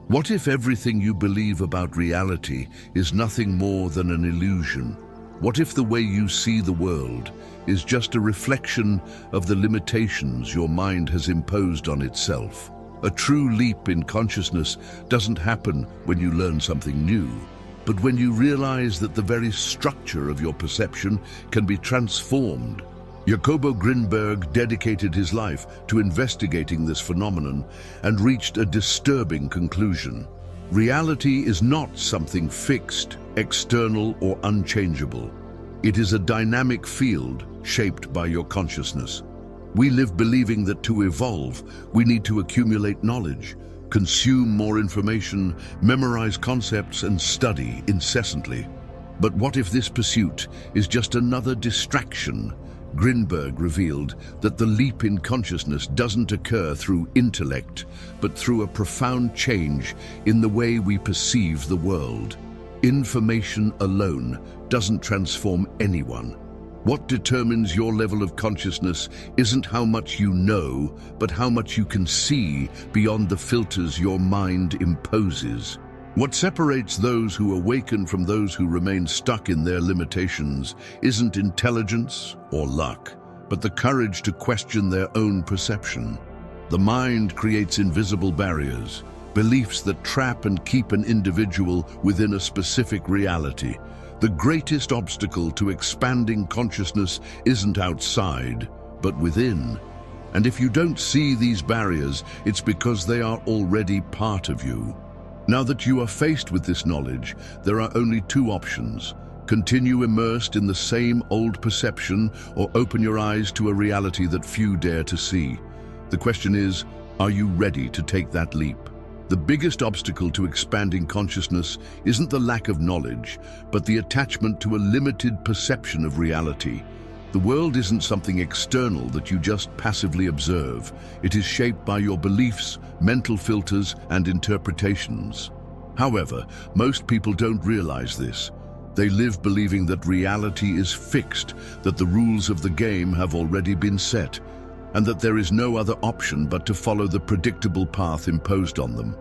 What if everything you believe about reality is nothing more than an illusion? What if the way you see the world is just a reflection of the limitations your mind has imposed on itself? A true leap in consciousness doesn't happen when you learn something new, but when you realize that the very structure of your perception can be transformed. Jacobo Grinberg dedicated his life to investigating this phenomenon and reached a disturbing conclusion. Reality is not something fixed, external, or unchangeable. It is a dynamic field shaped by your consciousness. We live believing that to evolve, we need to accumulate knowledge, consume more information, memorize concepts, and study incessantly. But what if this pursuit is just another distraction? Grinberg revealed that the leap in consciousness doesn't occur through intellect, but through a profound change in the way we perceive the world. Information alone doesn't transform anyone. What determines your level of consciousness isn't how much you know, but how much you can see beyond the filters your mind imposes. What separates those who awaken from those who remain stuck in their limitations isn't intelligence or luck, but the courage to question their own perception. The mind creates invisible barriers, beliefs that trap and keep an individual within a specific reality. The greatest obstacle to expanding consciousness isn't outside, but within. And if you don't see these barriers, it's because they are already part of you. Now that you are faced with this knowledge, there are only two options: continue immersed in the same old perception, or open your eyes to a reality that few dare to see. The question is, are you ready to take that leap? The biggest obstacle to expanding consciousness isn't the lack of knowledge, but the attachment to a limited perception of reality. The world isn't something external that you just passively observe. It is shaped by your beliefs, mental filters, and interpretations. However, most people don't realize this. They live believing that reality is fixed, that the rules of the game have already been set, and that there is no other option but to follow the predictable path imposed on them.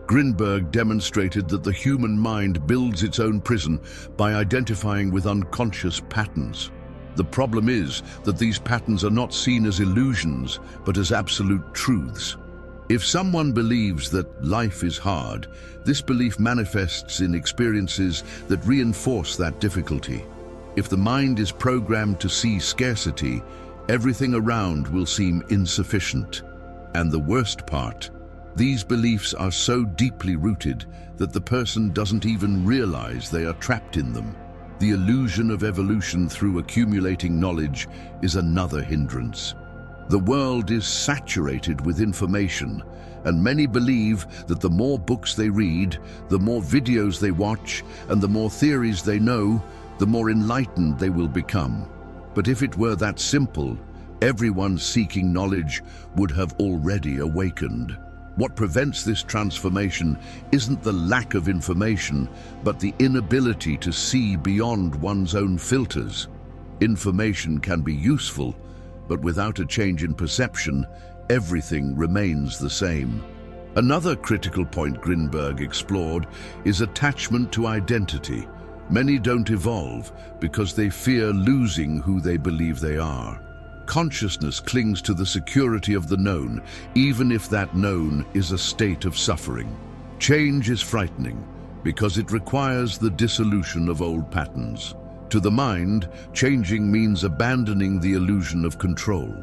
Grinberg demonstrated that the human mind builds its own prison by identifying with unconscious patterns. The problem is that these patterns are not seen as illusions, but as absolute truths. If someone believes that life is hard, this belief manifests in experiences that reinforce that difficulty. If the mind is programmed to see scarcity, everything around will seem insufficient. And the worst part, these beliefs are so deeply rooted that the person doesn't even realize they are trapped in them. The illusion of evolution through accumulating knowledge is another hindrance. The world is saturated with information, and many believe that the more books they read, the more videos they watch, and the more theories they know, the more enlightened they will become. But if it were that simple, everyone seeking knowledge would have already awakened. What prevents this transformation isn't the lack of information, but the inability to see beyond one's own filters. Information can be useful, but without a change in perception, everything remains the same. Another critical point Grinberg explored is attachment to identity. Many don't evolve because they fear losing who they believe they are. Consciousness clings to the security of the known, even if that known is a state of suffering. Change is frightening because it requires the dissolution of old patterns. To the mind, changing means abandoning the illusion of control.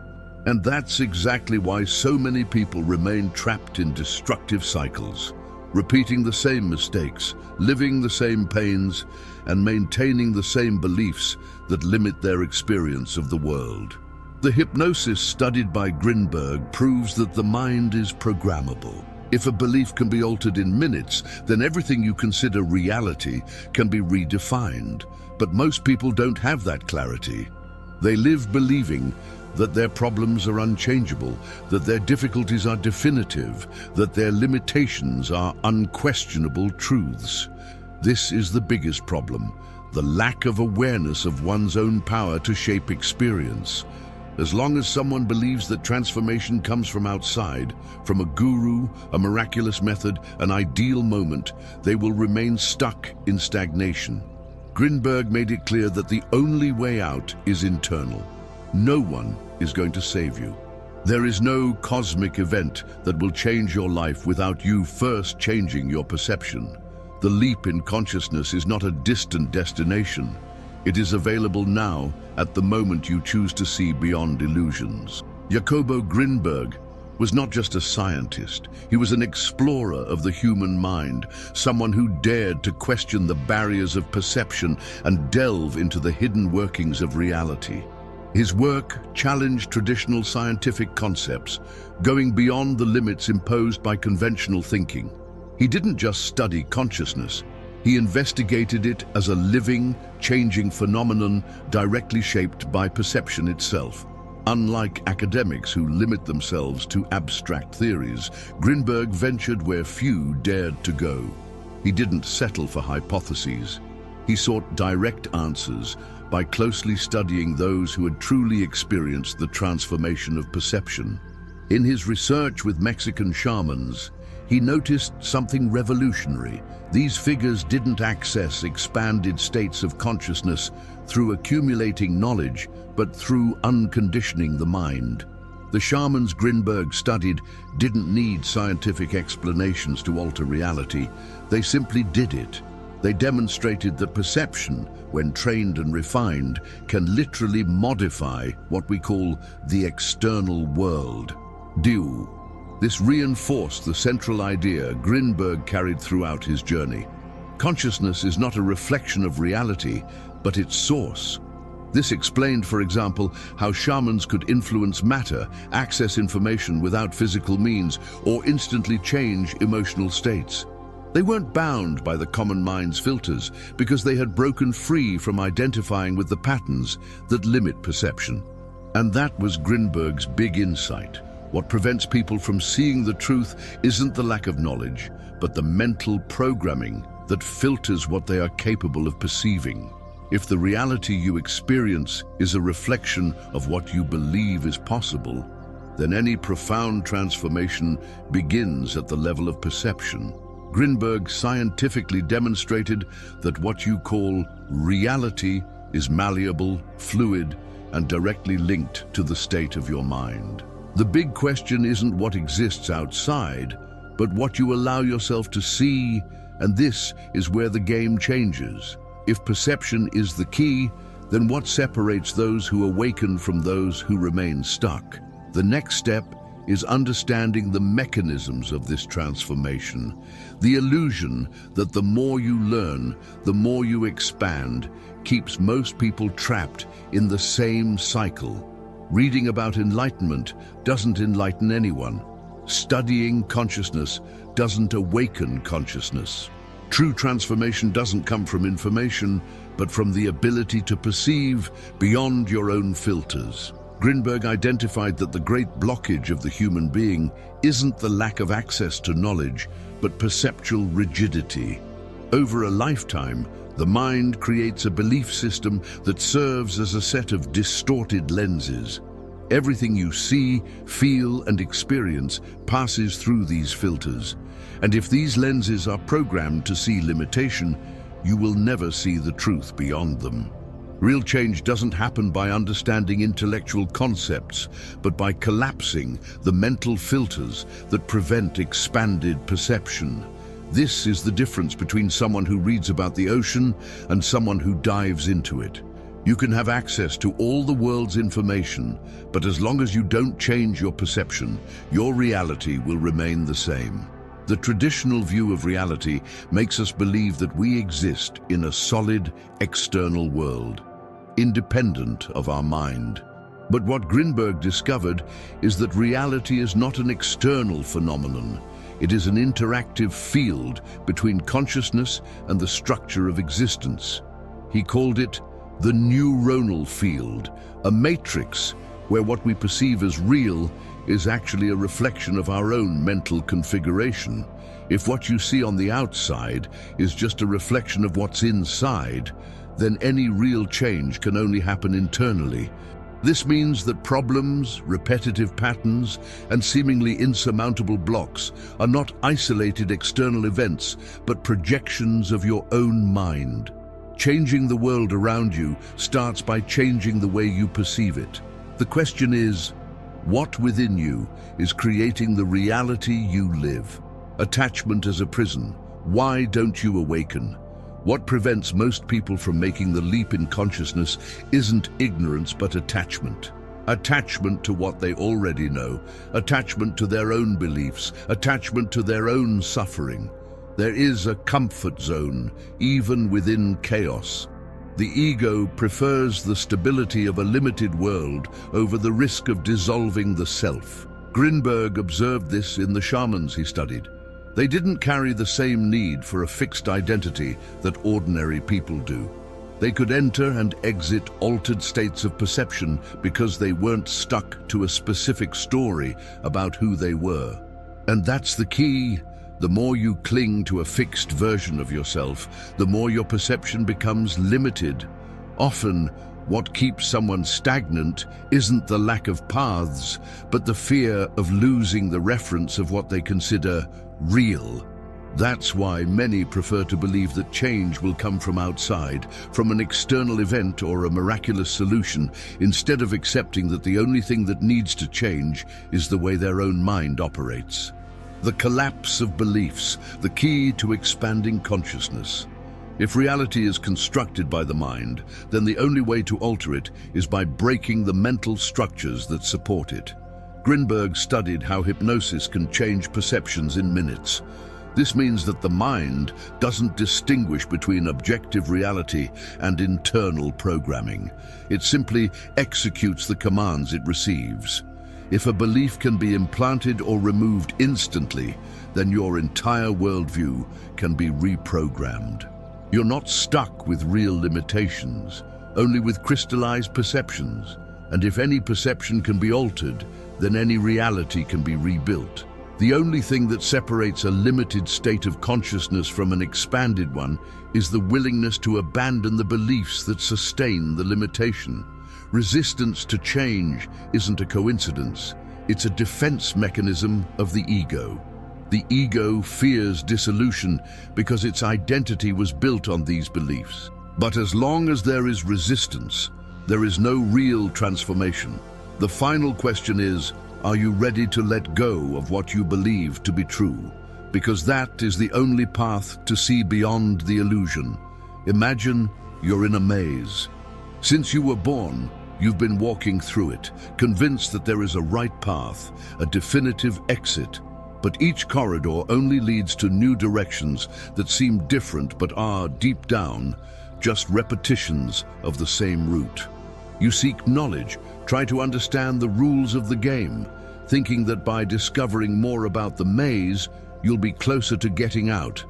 And that's exactly why so many people remain trapped in destructive cycles, repeating the same mistakes, living the same pains, and maintaining the same beliefs that limit their experience of the world. The hypnosis studied by Grinberg proves that the mind is programmable. If a belief can be altered in minutes, then everything you consider reality can be redefined. But most people don't have that clarity. They live believing that their problems are unchangeable, that their difficulties are definitive, that their limitations are unquestionable truths. This is the biggest problem, the lack of awareness of one's own power to shape experience. As long as someone believes that transformation comes from outside, from a guru, a miraculous method, an ideal moment, they will remain stuck in stagnation. Grinberg made it clear that the only way out is internal. No one is going to save you. There is no cosmic event that will change your life without you first changing your perception. The leap in consciousness is not a distant destination. It is available now, at the moment you choose to see beyond illusions. Jacobo Grinberg was not just a scientist. He was an explorer of the human mind, someone who dared to question the barriers of perception and delve into the hidden workings of reality. His work challenged traditional scientific concepts, going beyond the limits imposed by conventional thinking. He didn't just study consciousness. He investigated it as a living, changing phenomenon directly shaped by perception itself. Unlike academics who limit themselves to abstract theories, Grinberg ventured where few dared to go. He didn't settle for hypotheses. He sought direct answers by closely studying those who had truly experienced the transformation of perception. In his research with Mexican shamans, he noticed something revolutionary. These figures didn't access expanded states of consciousness through accumulating knowledge, but through unconditioning the mind. The shamans Grinberg studied didn't need scientific explanations to alter reality. They simply did it. They demonstrated that perception, when trained and refined, can literally modify what we call the external world. This reinforced the central idea Grinberg carried throughout his journey. Consciousness is not a reflection of reality, but its source. This explained, for example, how shamans could influence matter, access information without physical means, or instantly change emotional states. They weren't bound by the common mind's filters because they had broken free from identifying with the patterns that limit perception. And that was Grinberg's big insight. What prevents people from seeing the truth isn't the lack of knowledge, but the mental programming that filters what they are capable of perceiving. If the reality you experience is a reflection of what you believe is possible, then any profound transformation begins at the level of perception. Grinberg scientifically demonstrated that what you call reality is malleable, fluid, and directly linked to the state of your mind. The big question isn't what exists outside, but what you allow yourself to see, and this is where the game changes. If perception is the key, then what separates those who awaken from those who remain stuck? The next step is understanding the mechanisms of this transformation. The illusion that the more you learn, the more you expand, keeps most people trapped in the same cycle. Reading about enlightenment doesn't enlighten anyone. Studying consciousness doesn't awaken consciousness. True transformation doesn't come from information, but from the ability to perceive beyond your own filters. Grinberg identified that the great blockage of the human being isn't the lack of access to knowledge, but perceptual rigidity. Over a lifetime, the mind creates a belief system that serves as a set of distorted lenses. Everything you see, feel, and experience passes through these filters. And if these lenses are programmed to see limitation, you will never see the truth beyond them. Real change doesn't happen by understanding intellectual concepts, but by collapsing the mental filters that prevent expanded perception. This is the difference between someone who reads about the ocean and someone who dives into it. You can have access to all the world's information, but as long as you don't change your perception, your reality will remain the same. The traditional view of reality makes us believe that we exist in a solid, external world, independent of our mind. But what Grinberg discovered is that reality is not an external phenomenon. It is an interactive field between consciousness and the structure of existence. He called it the neuronal field, a matrix where what we perceive as real is actually a reflection of our own mental configuration. If what you see on the outside is just a reflection of what's inside, then any real change can only happen internally. This means that problems, repetitive patterns, and seemingly insurmountable blocks are not isolated external events, but projections of your own mind. Changing the world around you starts by changing the way you perceive it. The question is, what within you is creating the reality you live? Attachment as a prison. Why don't you awaken? What prevents most people from making the leap in consciousness isn't ignorance but attachment. Attachment to what they already know, attachment to their own beliefs, attachment to their own suffering. There is a comfort zone, even within chaos. The ego prefers the stability of a limited world over the risk of dissolving the self. Grinberg observed this in the shamans he studied. They didn't carry the same need for a fixed identity that ordinary people do. They could enter and exit altered states of perception because they weren't stuck to a specific story about who they were. And that's the key. The more you cling to a fixed version of yourself, the more your perception becomes limited. Often, what keeps someone stagnant isn't the lack of paths, but the fear of losing the reference of what they consider real. That's why many prefer to believe that change will come from outside, from an external event or a miraculous solution, instead of accepting that the only thing that needs to change is the way their own mind operates. The collapse of beliefs, the key to expanding consciousness. If reality is constructed by the mind, then the only way to alter it is by breaking the mental structures that support it. Grinberg studied how hypnosis can change perceptions in minutes. This means that the mind doesn't distinguish between objective reality and internal programming. It simply executes the commands it receives. If a belief can be implanted or removed instantly, then your entire worldview can be reprogrammed. You're not stuck with real limitations, only with crystallized perceptions. And if any perception can be altered, then any reality can be rebuilt. The only thing that separates a limited state of consciousness from an expanded one is the willingness to abandon the beliefs that sustain the limitation. Resistance to change isn't a coincidence. It's a defense mechanism of the ego. The ego fears dissolution because its identity was built on these beliefs. But as long as there is resistance, there is no real transformation. The final question is, are you ready to let go of what you believe to be true? Because that is the only path to see beyond the illusion. Imagine you're in a maze. Since you were born, you've been walking through it, convinced that there is a right path, a definitive exit. But each corridor only leads to new directions that seem different but are, deep down, just repetitions of the same route. You seek knowledge, try to understand the rules of the game, thinking that by discovering more about the maze, you'll be closer to getting out.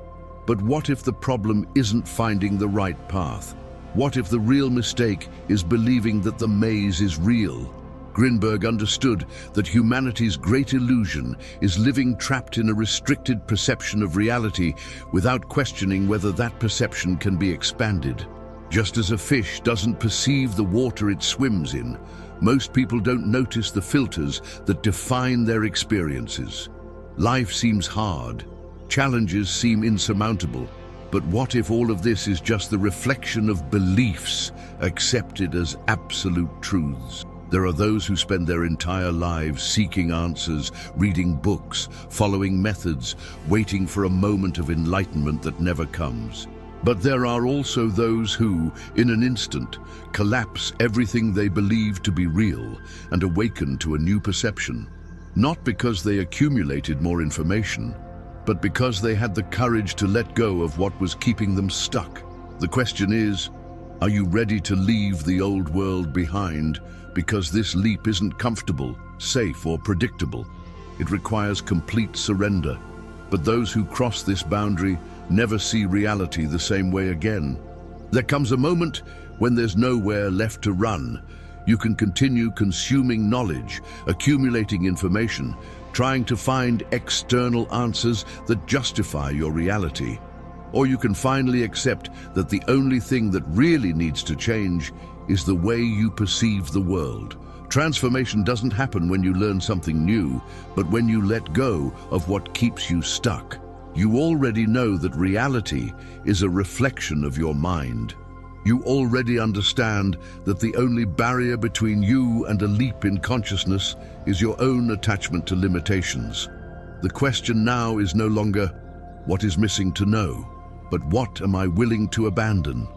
But what if the problem isn't finding the right path? What if the real mistake is believing that the maze is real? Grinberg understood that humanity's great illusion is living trapped in a restricted perception of reality without questioning whether that perception can be expanded. Just as a fish doesn't perceive the water it swims in, most people don't notice the filters that define their experiences. Life seems hard, challenges seem insurmountable, but what if all of this is just the reflection of beliefs accepted as absolute truths? There are those who spend their entire lives seeking answers, reading books, following methods, waiting for a moment of enlightenment that never comes. But there are also those who, in an instant, collapse everything they believe to be real and awaken to a new perception. Not because they accumulated more information, but because they had the courage to let go of what was keeping them stuck. The question is, are you ready to leave the old world behind? Because this leap isn't comfortable, safe, or predictable. It requires complete surrender. But those who cross this boundary never see reality the same way again. There comes a moment when there's nowhere left to run. You can continue consuming knowledge, accumulating information, trying to find external answers that justify your reality. Or you can finally accept that the only thing that really needs to change is the way you perceive the world. Transformation doesn't happen when you learn something new, but when you let go of what keeps you stuck. You already know that reality is a reflection of your mind. You already understand that the only barrier between you and a leap in consciousness is your own attachment to limitations. The question now is no longer, what is missing to know, but what am I willing to abandon?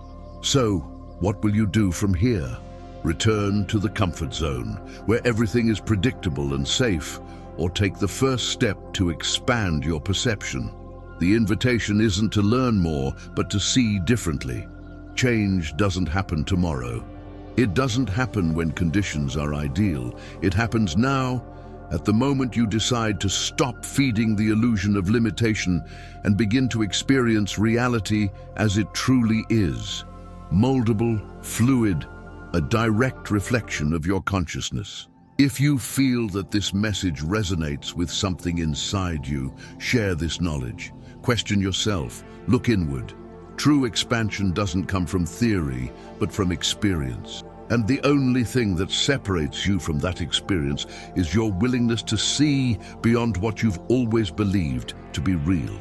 So, what will you do from here? Return to the comfort zone, where everything is predictable and safe, or take the first step to expand your perception. The invitation isn't to learn more, but to see differently. Change doesn't happen tomorrow. It doesn't happen when conditions are ideal. It happens now, at the moment you decide to stop feeding the illusion of limitation and begin to experience reality as it truly is. Moldable, fluid, a direct reflection of your consciousness. If you feel that this message resonates with something inside you, share this knowledge. Question yourself, look inward. True expansion doesn't come from theory, but from experience. And the only thing that separates you from that experience is your willingness to see beyond what you've always believed to be real.